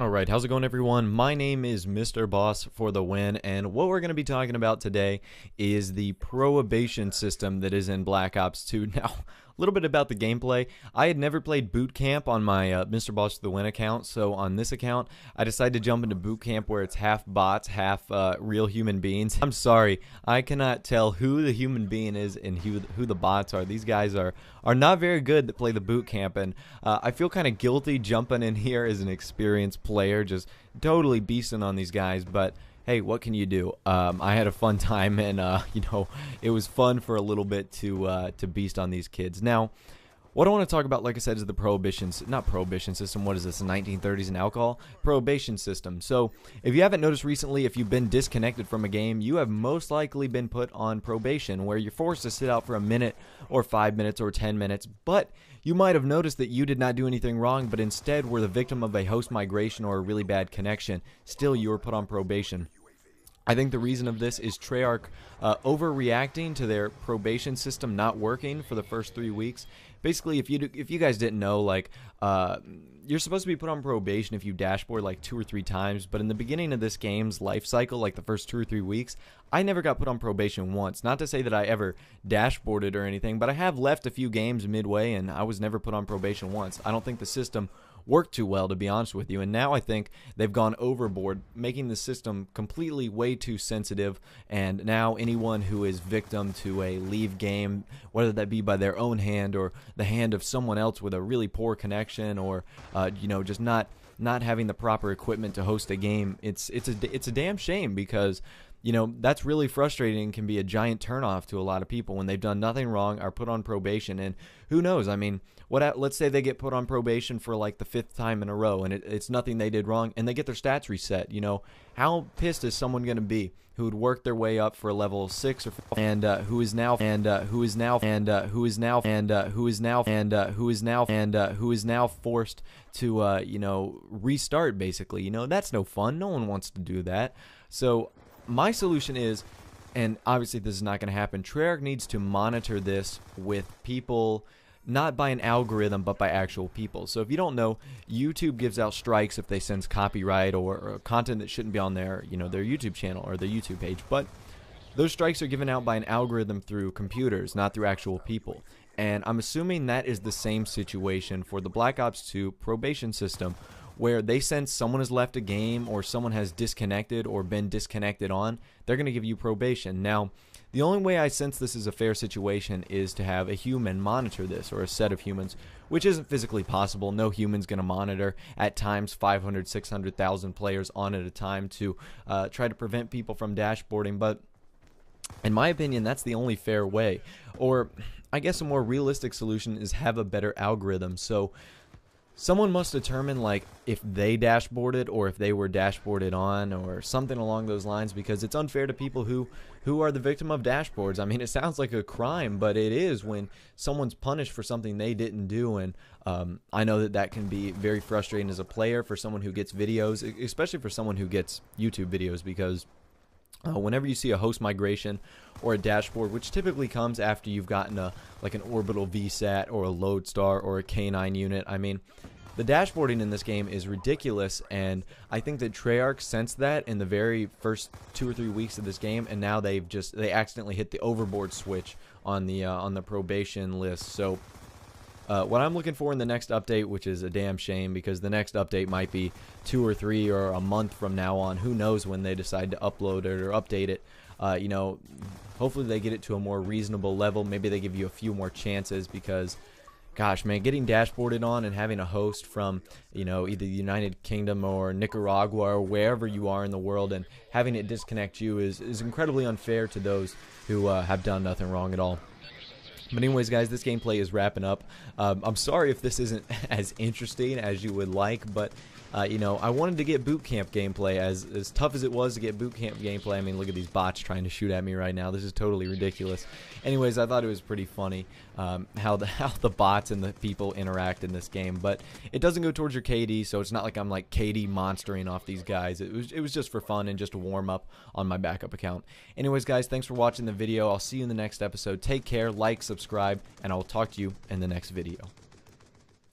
Alright, how's it going everyone? My name is Mr. Boss for the win, and what we're going to be talking about today is the probation system that is in Black Ops 2. Now, a little bit about the gameplay. I had never played boot camp on my Mr. Boss for the win account, so on this account, I decided to jump into boot camp where it's half bots, half real human beings. I'm sorry, I cannot tell who the human being is and who the bots are. These guys are not very good that play the boot camp, and I feel kind of guilty jumping in here as an experienced player, just totally beasting on these guys, but hey, what can you do? I had a fun time, and it was fun for a little bit to beast on these kids. Now, what I want to talk about, like I said, is the not prohibition system. What is this? The 1930s and alcohol probation system. So, if you haven't noticed recently, if you've been disconnected from a game, you have most likely been put on probation, where you're forced to sit out for a minute or 5 minutes or 10 minutes. But you might have noticed that you did not do anything wrong, but instead were the victim of a host migration or a really bad connection. Still, you were put on probation. I think the reason of this is Treyarch overreacting to their probation system not working for the first 3 weeks. Basically, if you guys didn't know, like, you're supposed to be put on probation if you dashboard like 2 or 3 times, but in the beginning of this game's life cycle, like the first 2 or 3 weeks, I never got put on probation once. Not to say that I ever dashboarded or anything, but I have left a few games midway and I was never put on probation once. I don't think the system worked too well, to be honest with you, and now I think they've gone overboard, making the system completely way too sensitive, and now anyone who is victim to a leave game, whether that be by their own hand or the hand of someone else with a really poor connection, or just not having the proper equipment to host a game, it's a damn shame, because that's really frustrating and can be a giant turnoff to a lot of people when they've done nothing wrong, are put on probation, and who knows, I mean, let's say they get put on probation for like the 5th time in a row, and it's nothing they did wrong, and they get their stats reset. How pissed is someone going to be who would work their way up for a level 6 or who is now forced to restart, basically. That's no fun. No one wants to do that. So my solution is, and obviously this is not going to happen, Treyarch needs to monitor this with people, not by an algorithm, but by actual people. So if you don't know, YouTube gives out strikes if they sense copyright or content that shouldn't be on their YouTube channel or their YouTube page. But those strikes are given out by an algorithm through computers, not through actual people. And I'm assuming that is the same situation for the Black Ops 2 probation system, where they sense someone has left a game or someone has disconnected or been disconnected on, they're going to give you probation. Now, the only way I sense this is a fair situation is to have a human monitor this, or a set of humans, which isn't physically possible. No human's going to monitor at times 500, 600,000 players on at a time to try to prevent people from dashboarding, but in my opinion, that's the only fair way. Or I guess a more realistic solution is have a better algorithm. So someone must determine, like, if they dashboarded or if they were dashboarded on or something along those lines, because it's unfair to people who are the victim of dashboards. I mean, it sounds like a crime, but it is when someone's punished for something they didn't do, and I know that can be very frustrating as a player for someone who gets videos, especially for someone who gets YouTube videos, because whenever you see a host migration or a dashboard, which typically comes after you've gotten like an orbital VSAT or a lodestar or a K9 unit, I mean, the dashboarding in this game is ridiculous, and I think that Treyarch sensed that in the very first 2 or 3 weeks of this game, and now they accidentally hit the overboard switch on the probation list. So what I'm looking for in the next update, which is a damn shame because the next update might be 2 or 3 or a month from now on. Who knows when they decide to upload it or update it. Hopefully they get it to a more reasonable level. Maybe they give you a few more chances, because gosh, man, getting dashboarded on and having a host from, either the United Kingdom or Nicaragua or wherever you are in the world, and having it disconnect you is incredibly unfair to those who have done nothing wrong at all. But anyways, guys, this gameplay is wrapping up. I'm sorry if this isn't as interesting as you would like, but I wanted to get boot camp gameplay. As tough as it was to get boot camp gameplay, I mean, look at these bots trying to shoot at me right now. This is totally ridiculous. Anyways, I thought it was pretty funny how the bots and the people interact in this game. But it doesn't go towards your KD, so it's not like I'm like KD monstering off these guys. It was just for fun and just a warm up on my backup account. Anyways, guys, thanks for watching the video. I'll see you in the next episode. Take care, like, subscribe, and I will talk to you in the next video.